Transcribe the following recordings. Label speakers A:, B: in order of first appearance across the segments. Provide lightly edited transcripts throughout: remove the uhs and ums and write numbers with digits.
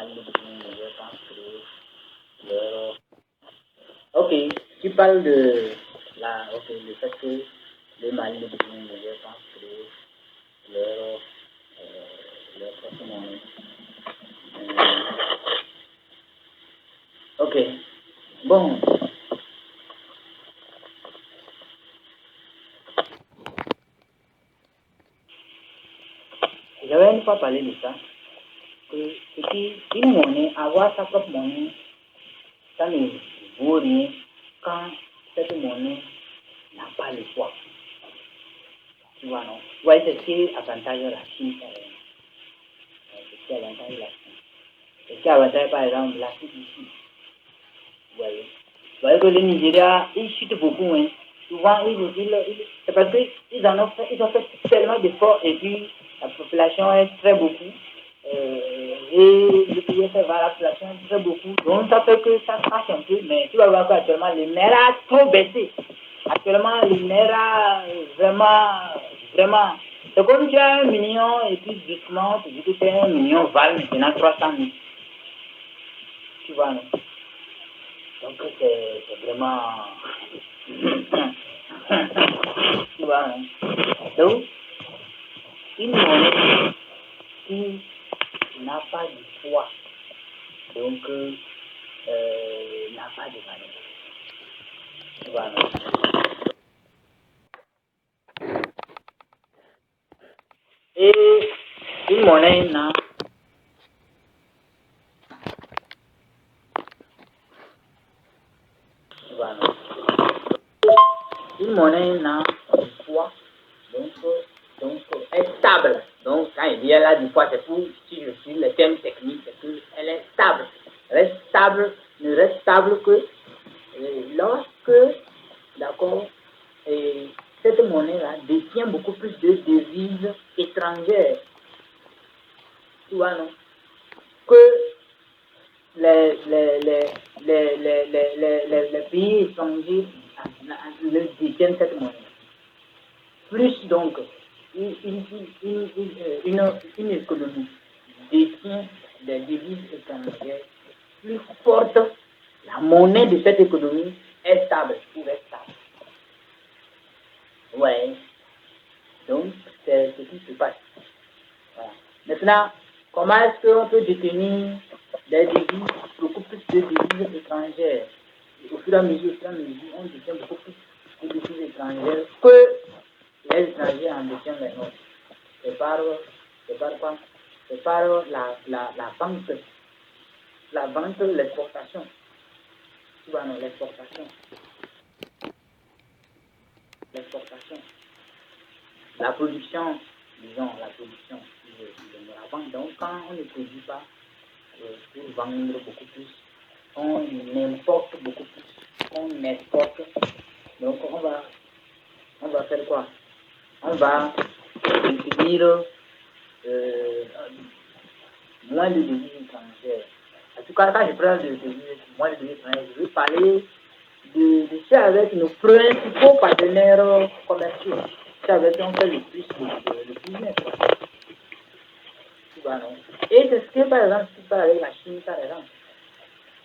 A: Mali, je pense que l'euro. Ok, tu parles de le fait que le Mali, je pense que l'euro, leur propre monnaie. Ok, bon, j'avais une fois parlé de ça, que une monnaie, avoir sa propre monnaie, ça ne vaut rien quand cette monnaie n'a pas le poids. Tu vois, non? Ouais, c'est ce qui avantage la Chine. C'est ce qui avantage la Chine. C'est ce qui avantage, par exemple, l'Afrique du Sud. Vous voyez que le Nigeria, il chute beaucoup. Hein. Souvent, c'est parce qu'ils ils ont fait tellement d'efforts et puis la population est très beaucoup. Et le pays fait va, la population est très beaucoup. Donc, ça fait que ça crache un peu. Mais tu vas voir qu'actuellement, le nerf a trop baissé. Actuellement, le nerf a vraiment. C'est comme tu as 1 million et puis doucement, tu dis que c'est 1 million, valent maintenant 300 000. Tu vois, non? Donc c'est vraiment... tu vois, hein? Donc, une monnaie qui n'a pas de poids, donc n'a pas de valeur. Tu vois, hein? Et une monnaie n'a... Tu vois, hein? Une monnaie n'a pas de poids, donc est stable. Donc quand il y a là du poids, c'est pour, si je suis le terme technique, c'est qu'elle est stable. Ne reste stable que lorsque, d'accord, et cette monnaie-là détient beaucoup plus de devises étrangères, tu vois, non, que les pays étrangers le détiennent cette monnaie. Plus donc, une économie détient des devises étrangères plus forte, la monnaie de cette économie est stable, ou est stable. Ouais. Donc, c'est ce qui se passe. Voilà. Maintenant, comment est-ce qu'on peut détenir des devises, beaucoup plus de devises étrangères? Au fur et à mesure, on détient beaucoup plus de devises étrangères que les étrangers en détiennent les nôtres. C'est par quoi? C'est par la vente, l'exportation. Tu vois, non, l'exportation. La production, disons, la production de la vente. Donc, quand on ne produit pas pour vendre beaucoup plus, on importe beaucoup plus, on exporte. Donc, on va faire quoi? On va définir moins de devises étrangères. En tout cas, quand je prends moins de devises étrangères, je veux parler de ce avec nos principaux partenaires commerciaux. C'est avec qui on fait le plus de business. Tu vois, non? Et c'est ce que, par exemple, tu parles avec la Chine, par exemple.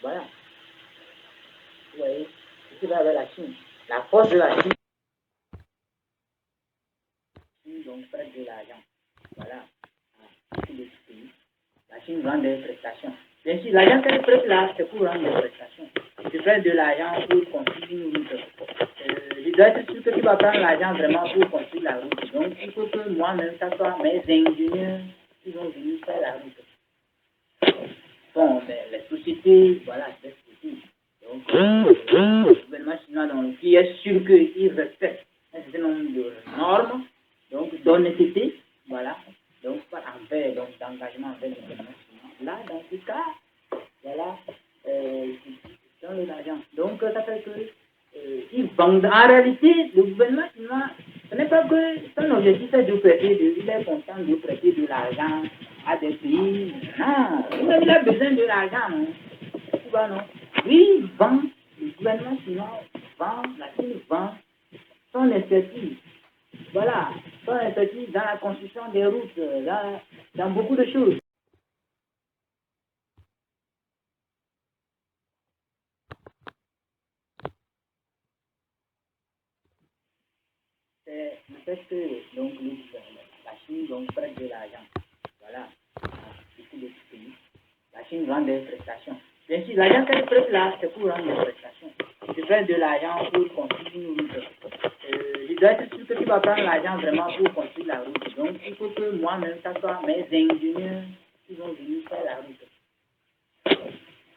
A: Voilà. Vous voyez, c'est ce qui va avec la Chine. La force de la Chine, donc, prête de l'argent. Voilà. La Chine vend des prestations. Bien sûr, l'argent qu'elle prête là, c'est pour rendre des prestations. Tu prêtes de l'argent pour construire une route. Je dois être sûr que tu vas prendre l'argent vraiment pour construire la route. Donc, il faut que moi-même, ça soit mes ingénieurs qui vont venir faire la route. Bon, mais les sociétés, voilà, c'est possible. Donc, le gouvernement chinois, donc, qui est sûr qu'il respecte un certain nombre de normes, donc d'honnêteté, voilà, donc envers, donc d'engagement envers le gouvernement chinois. Là, dans ce cas, voilà, dans l'argent. Donc, ça fait que ils vendent. En réalité, le gouvernement chinois, ce n'est pas que son objectif est de prêter, il est content de prêter de l'argent à des pays. Non, il a besoin de l'argent, non? Tu vois, non? Lui, il vend, le gouvernement chinois vend, la Chine vend son expertise. Voilà, son expertise dans la construction des routes, dans beaucoup de choses. c'est le fait que donc, la Chine donc, prête de l'argent. Voilà, beaucoup d'autres pays. La Chine vend des prestations. Bien sûr, l'argent qu'elle prête là, c'est pour rendre des prestations. Tu prêtes de l'argent pour construire une route. Je dois être sûr que tu vas prendre l'argent vraiment pour construire la route. Donc, il faut que moi-même, ça soit mes ingénieurs qui vont venir faire la route.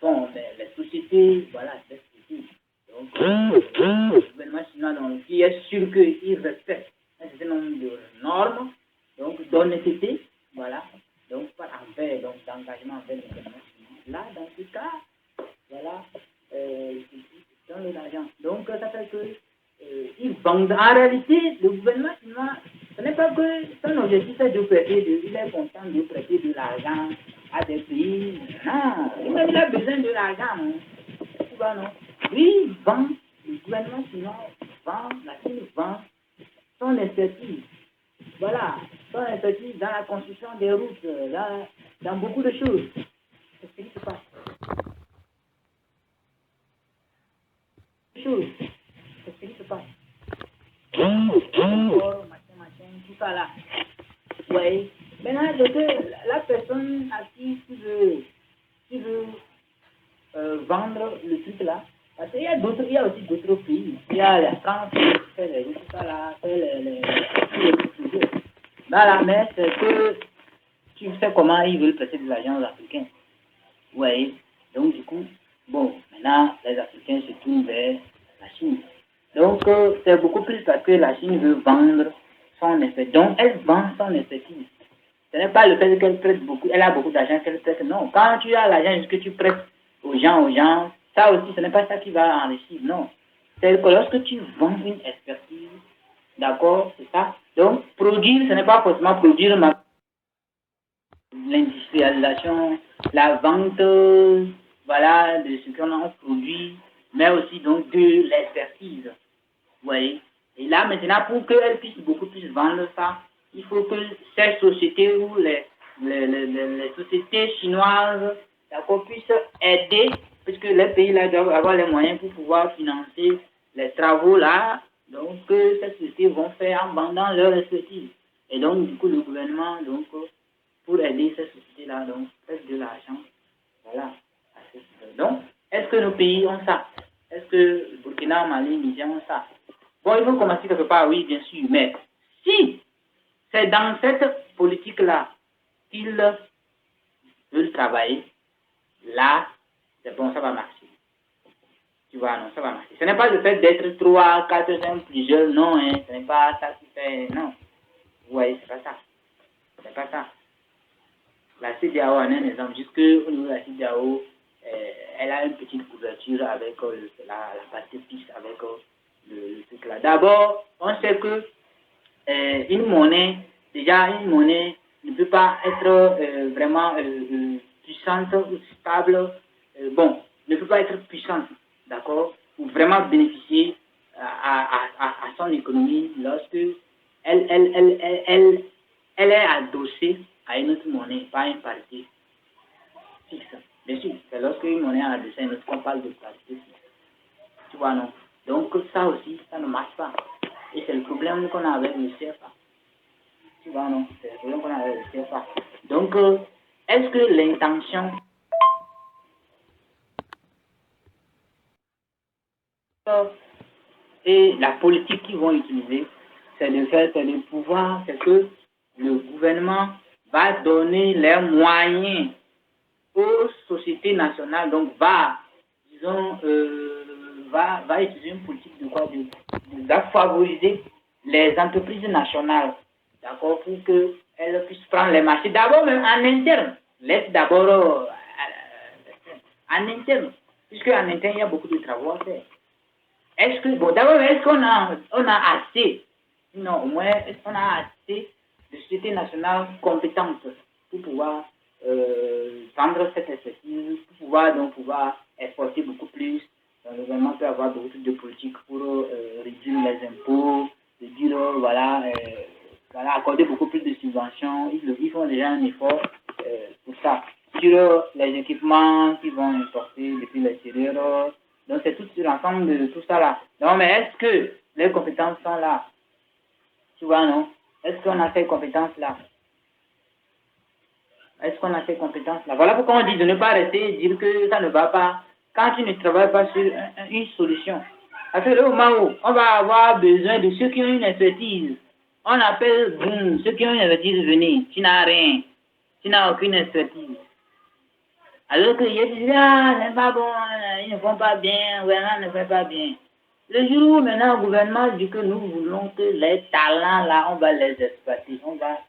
A: Bon, les sociétés, voilà, les sociétés. Donc, le gouvernement chinois, donc, qui est sûr qu'il respecte un certain nombre de normes, donc d'honnêteté, voilà, donc par envers, donc d'engagement envers le gouvernement chinois. Là, dans ce cas, voilà, dans l'argent. Donc, ça fait que ils vendent. En réalité, le gouvernement chinois, ce n'est pas que son objectif est de prêter, il est content de prêter de l'argent à des pays. Non, il a besoin de l'argent. Non? Tu vois, non? Lui, il vend, le gouvernement chinois vend, la Chine vend son expertise. Voilà, son expertise dans la construction des routes, dans beaucoup de choses. Qu'est-ce qui se passe? Qu'est-ce qui se passe? Machin, tout ça là. Oui. Maintenant, la personne à qui tu veux vendre le truc là, parce qu'il y a aussi d'autres pays. Il y a la France qui fait les tout ça là, fait les voilà, mais c'est que tu sais comment ils veulent prêter de l'argent aux Africains. Oui. Donc du coup, bon, maintenant les Africains se tournent vers la Chine. Donc c'est beaucoup plus parce que la Chine veut vendre son effet. Donc elle vend son expertise. Ce n'est pas le fait qu'elle prête beaucoup, elle a beaucoup d'argent qu'elle prête. Non, quand tu as l'argent, est-ce que tu prêtes aux gens, ça aussi, ce n'est pas ça qui va enrichir. Non. C'est que lorsque tu vends une expertise, d'accord, c'est ça. Donc produire, ce n'est pas forcément produire l'industrialisation, la vente, voilà, de ce qu'on a produit, mais aussi donc de l'expertise. Vous voyez. Et là, maintenant, pour qu'elles puissent beaucoup plus vendre ça, il faut que ces sociétés ou les sociétés chinoises, d'accord, puissent aider, puisque les pays là doivent avoir les moyens pour pouvoir financer les travaux là, donc que ces sociétés vont faire en vendant leur expertise. Et donc, du coup, le gouvernement, donc, pour aider ces sociétés-là, donc, prête de l'argent. Voilà. Donc, est-ce que nos pays ont ça? Est-ce que Burkina, Mali, Niger ont ça? Bon, il faut commencer quelque part, oui, bien sûr, mais si c'est dans cette politique-là qu'ils veulent travailler, là, c'est bon, ça va marcher. Tu vois, non, ça va marcher. Ce n'est pas le fait d'être 3, 4, 5, plusieurs, non, hein, ce n'est pas ça qui fait, non. Vous voyez, c'est pas ça. C'est pas ça. La CEDEAO en est un exemple. Jusque au niveau de la CEDEAO, elle a une petite couverture avec la partie piste, avec le truc là. D'abord, on sait que une monnaie ne peut pas être vraiment puissante ou stable. Bon, ne peut pas être puissante, d'accord, pour vraiment bénéficier à son économie lorsque elle est adossée à une autre monnaie, pas une parité fixe. Bien sûr, c'est lorsque une monnaie est adossée à une autre qu'on parle de parité fixe. Tu vois, non? Donc, ça aussi, ça ne marche pas. Et c'est le problème qu'on a avec le CFA. Tu vois, non? C'est le problème qu'on a avec le CFA. Donc, est-ce que l'intention et la politique qu'ils vont utiliser, c'est de pouvoir, c'est que le gouvernement va donner les moyens aux sociétés nationales, donc disons, va utiliser une politique de quoi, de favoriser les entreprises nationales, d'accord, pour qu'elles puissent prendre les marchés, d'abord même en interne, laisse d'abord en interne, puisque en interne, il y a beaucoup de travaux à faire. Est-ce que, bon, d'abord, est-ce qu'on a assez, non, au moins, est-ce qu'on a assez de sociétés nationales compétentes pour pouvoir vendre cette expertise, pour pouvoir exporter beaucoup plus. Le gouvernement peut avoir beaucoup de politiques pour réduire les impôts, voilà, accorder beaucoup plus de subventions. Ils font déjà un effort pour ça. Sur les équipements qu'ils vont importer depuis l'extérieur. Donc c'est tout sur l'ensemble de tout ça là. Non, mais est-ce que les compétences sont là? Tu vois, non? Est-ce qu'on a ces compétences-là? Est-ce qu'on a ces compétences-là? Voilà pourquoi on dit de ne pas rester et dire que ça ne va pas quand tu ne travailles pas sur une solution. Parce que le moment où on va avoir besoin de ceux qui ont une expertise, on appelle boum, ceux qui ont une expertise, venez. Tu n'as rien. Tu n'as aucune expertise. Alors que je disais, ah, c'est pas bon, ils ne font pas bien, vraiment ne fait pas bien. Le jour où maintenant le gouvernement dit que nous voulons que les talents là, on va les exploiter, on va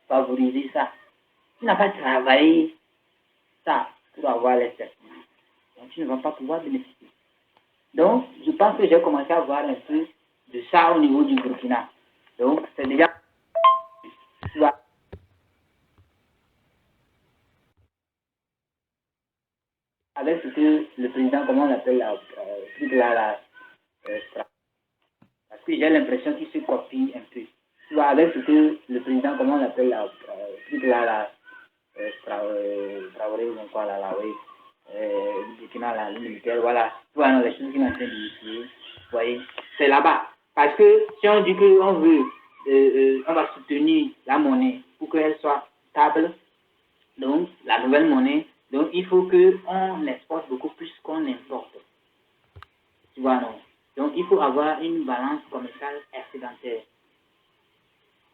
A: favoriser ça. Tu n'as pas travaillé ça pour avoir les certificats. Donc tu ne vas pas pouvoir bénéficier. Donc, je pense que j'ai commencé à voir un peu de ça au niveau du Burkina. Donc, c'est déjà avec ce que le président, comment on appelle parce que j'ai l'impression qu'il se copie un peu. Tu vois, avec ce que le président, comment on appelle Traoré ou quoi là, oui, le Burkina, là, le militaire, voilà. Tu vois, les choses qui sont en train d'initier, vous voyez, c'est là-bas. Parce que si on dit qu'on veut, on va soutenir la monnaie pour qu'elle soit stable, donc la nouvelle monnaie, donc il faut qu'on exporte beaucoup plus qu'on importe. Tu vois, non? Donc il faut avoir une balance commerciale excédentaire.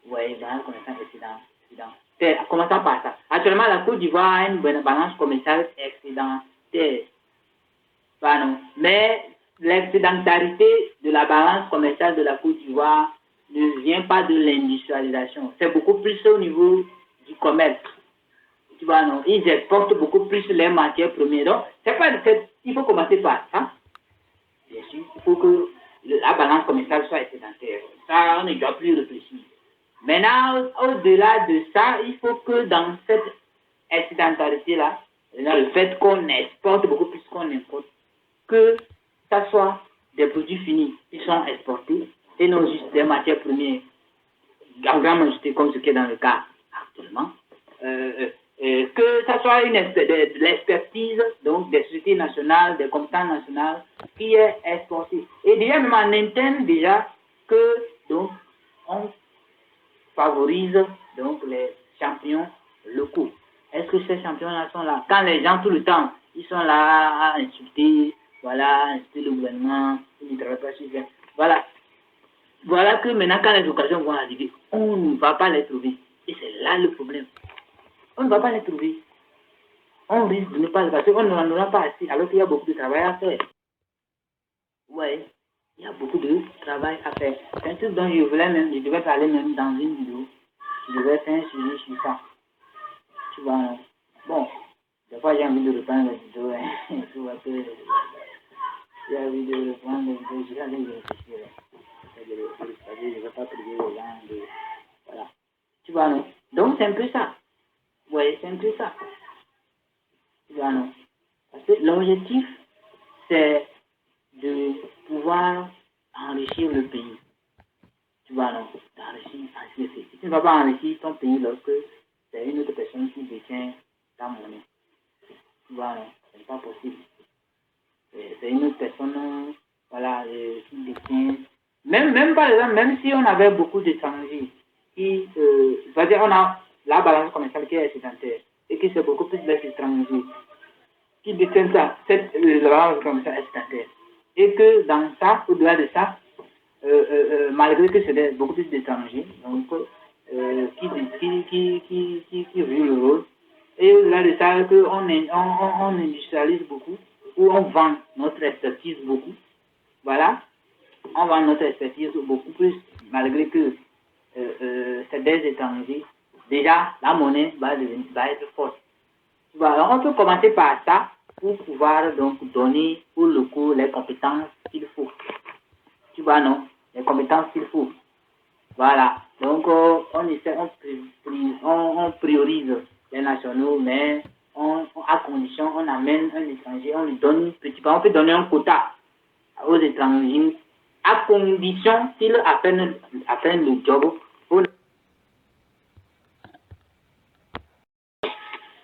A: Oui, balance commerciale excédentaire. Commençons par ça. Actuellement, la Côte d'Ivoire a une balance commerciale excédentaire. Pardon. Mais l'excédentarité de la balance commerciale de la Côte d'Ivoire ne vient pas de l'industrialisation. C'est beaucoup plus au niveau du commerce. Tu vois, non, ils exportent beaucoup plus les matières premières. Donc, il faut commencer par ça. Bien sûr, il faut que la balance commerciale soit excédentaire. Ça, on ne doit plus réfléchir. Maintenant, au-delà de ça, il faut que dans cette excédentarité-là, le fait qu'on exporte beaucoup plus qu'on importe, que ça soit des produits finis qui sont exportés et non juste des matières premières en grande majorité comme ce qui est dans le cas actuellement. Que ça soit de l'expertise, donc des sociétés nationales, des compétences nationales, qui est exportée. Et déjà, même en interne, déjà, que donc, on favorise donc les champions locaux. Est-ce que ces champions-là sont là? Quand les gens, tout le temps, ils sont là à insulter, voilà, insulter le gouvernement, ils ne travaillent pas sur ça. Voilà. Voilà que maintenant, quand les occasions vont arriver, on ne va pas les trouver. Et c'est là le problème. On ne va pas les trouver. On risque de ne pas les passer. On n'en aura pas assez, alors qu'il y a beaucoup de travail à faire. Oui, il y a beaucoup de travail à faire. C'est un truc dont je devais parler même dans une vidéo. Je devais faire un suivi sur ça. Tu vois, non? Bon, des fois j'ai envie de reprendre la vidéo. Tu vois que j'ai envie de reprendre la vidéo. J'ai envie de réfléchir. Je ne vais pas priver les gens. Voilà. Tu vois, non? Donc, c'est un peu ça. Oui, c'est un peu ça. Tu vois, non? Parce que l'objectif, c'est de pouvoir enrichir le pays. Tu vois, non? Enrichir le pays. Tu ne vas pas enrichir ton pays lorsque c'est une autre personne qui détient ta monnaie. Tu vois, non? Ce n'est pas possible. C'est une autre personne, voilà, qui détient. Même par exemple, même si on avait beaucoup d'étrangers, c'est-à-dire on a la balance commerciale qui est excédentaire et qui c'est beaucoup plus d'étrangers qui détiennent ça, la balance commerciale excédentaire. Et que dans ça, au-delà de ça, malgré que c'est beaucoup plus d'étrangers, donc qui jouent le rôle, et au-delà de ça, on industrialise beaucoup, ou on vend notre expertise beaucoup, voilà, on vend notre expertise beaucoup plus, malgré que c'est des étrangers, déjà la monnaie va être forte. Voilà, on peut commencer par ça pour pouvoir donc donner aux locaux les compétences qu'il faut. Tu vois, non? Les compétences qu'il faut. Voilà. Donc, on priorise les nationaux, mais à condition, on amène un étranger, on lui donne petit peu, on peut donner un quota aux étrangers, à condition qu'ils apprennent le job.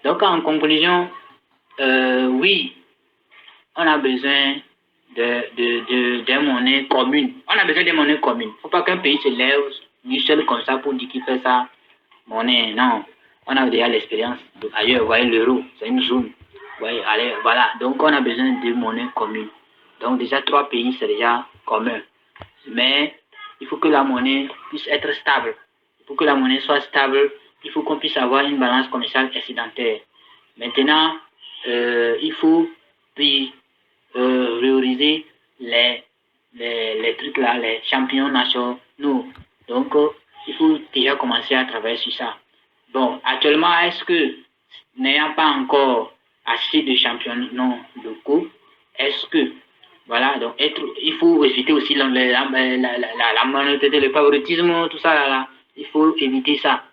A: Donc, en conclusion, oui, on a besoin des monnaies communes. On a besoin des monnaies communes. Il ne faut pas qu'un pays se lève
B: du seul comme ça pour dire qu'il fait ça monnaie. Non, on a déjà l'expérience. Ailleurs, vous voyez, l'euro, c'est une zone. Vous voyez, allez, voilà. Donc, on a besoin de monnaie commune. Donc, déjà, 3 pays, c'est déjà commun. Mais il faut que la monnaie puisse être stable. Pour que la monnaie soit stable, il faut qu'on puisse avoir une balance commerciale excédentaire. Maintenant, il faut prioriser les trucs là, les champions nationaux. Donc, il faut déjà commencer à travailler sur ça. Bon, actuellement, est-ce que, n'ayant pas encore assez de championnats locaux, est-ce que, voilà, donc il faut éviter aussi la malhonnêteté, le favoritisme, tout ça là. Il faut éviter ça.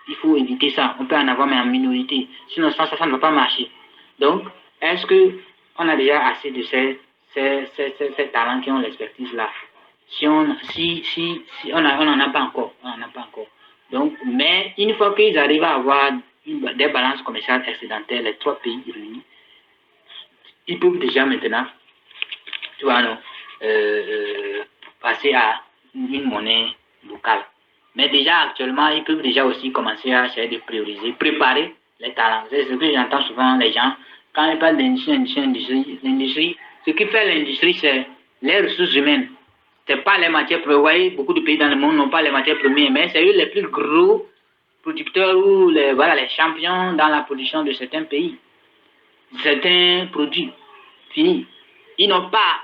B: Il faut éviter ça. On peut en avoir, mais en minorité. Sinon, ça ne va pas marcher. Donc, est-ce que on a déjà assez de ces talents qui ont l'expertise là? Si on n'en a pas encore. On n'en a pas encore. Donc, mais une fois qu'ils arrivent à avoir des balances commerciales excédentaires, les 3 pays réunis, ils peuvent déjà maintenant, tu vois, non, passer à une monnaie locale. Mais déjà, actuellement, ils peuvent déjà aussi commencer à essayer de prioriser, préparer les talents. C'est ce que j'entends souvent les gens, quand ils parlent l'industrie, ce qui fait l'industrie, c'est les ressources humaines. Ce n'est pas les matières premières. Vous voyez, beaucoup de pays dans le monde n'ont pas les matières premières, mais c'est eux les plus gros producteurs ou les champions dans la production de certains pays. Certains produits finis. Ils n'ont pas